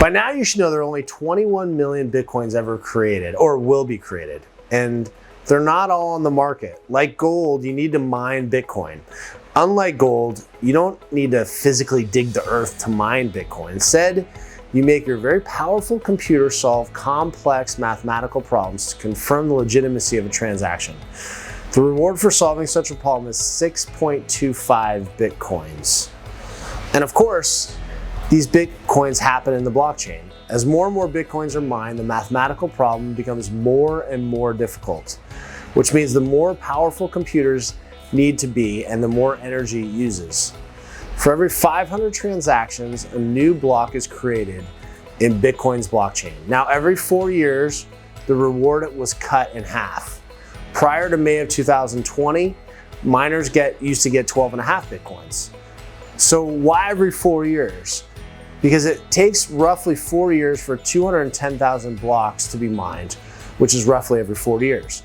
By now you should know there are only 21 million Bitcoins ever created or will be created, and they're not all on the market. Like gold, you need to mine Bitcoin. Unlike gold, you don't need to physically dig the earth to mine Bitcoin. Instead, you make your very powerful computer solve complex mathematical problems to confirm the legitimacy of a transaction. The reward for solving such a problem is 6.25 Bitcoins. And of course, these Bitcoins happen in the blockchain. As more and more Bitcoins are mined, the mathematical problem becomes more and more difficult, which means the more powerful computers need to be and the more energy it uses. For every 500 transactions, a new block is created in Bitcoin's blockchain. Now, every 4 years, the reward was cut in half. Prior to May of 2020, miners used to get 12.5 Bitcoins. So why every 4 years? Because it takes roughly 4 years for 210,000 blocks to be mined, which is roughly every 4 years.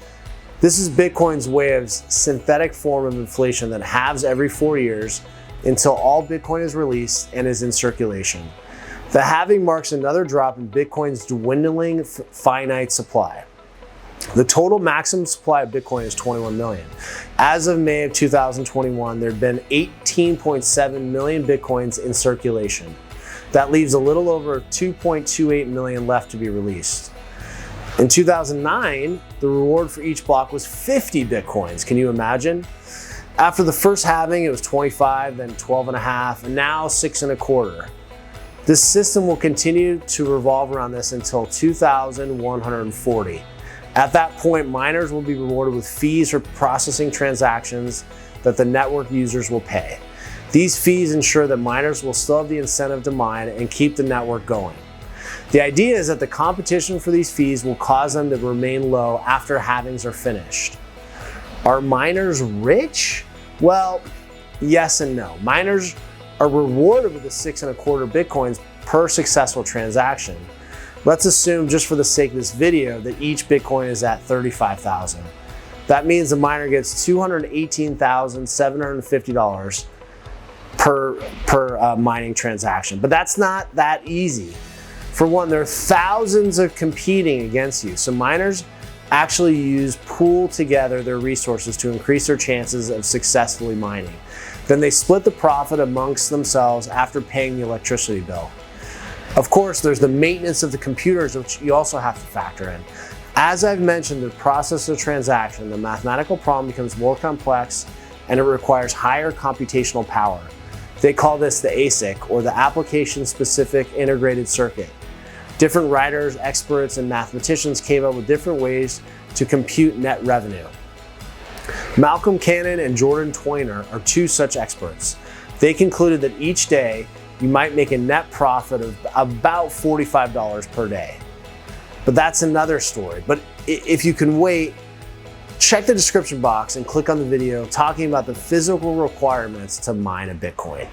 This is Bitcoin's way of synthetic form of inflation that halves every 4 years until all Bitcoin is released and is in circulation. The halving marks another drop in Bitcoin's dwindling finite supply. The total maximum supply of Bitcoin is 21 million. As of May of 2021, there had been 18.7 million Bitcoins in circulation. That leaves a little over 2.28 million left to be released. In 2009, the reward for each block was 50 Bitcoins. Can you imagine? After the first halving, it was 25, then 12.5, and now 6.25. This system will continue to revolve around this until 2140. At that point, miners will be rewarded with fees for processing transactions that the network users will pay. These fees ensure that miners will still have the incentive to mine and keep the network going. The idea is that the competition for these fees will cause them to remain low after halvings are finished. Are miners rich? Well, yes and no. Miners are rewarded with the 6.25 Bitcoins per successful transaction. Let's assume, just for the sake of this video, that each Bitcoin is at 35,000. That means the miner gets $218,750 per mining transaction. But that's not that easy. For one, there are thousands of competing against you. So miners actually pool together their resources to increase their chances of successfully mining. Then they split the profit amongst themselves after paying the electricity bill. Of course, there's the maintenance of the computers, which you also have to factor in. As I've mentioned, the process of transaction, the mathematical problem becomes more complex and it requires higher computational power. They call this the ASIC, or the application-specific integrated circuit. Different writers, experts, and mathematicians came up with different ways to compute net revenue. Malcolm Cannon and Jordan Toyner are two such experts. They concluded that each day you might make a net profit of about $45 per day. But that's another story. But if you can wait, check the description box and click on the video talking about the physical requirements to mine a Bitcoin.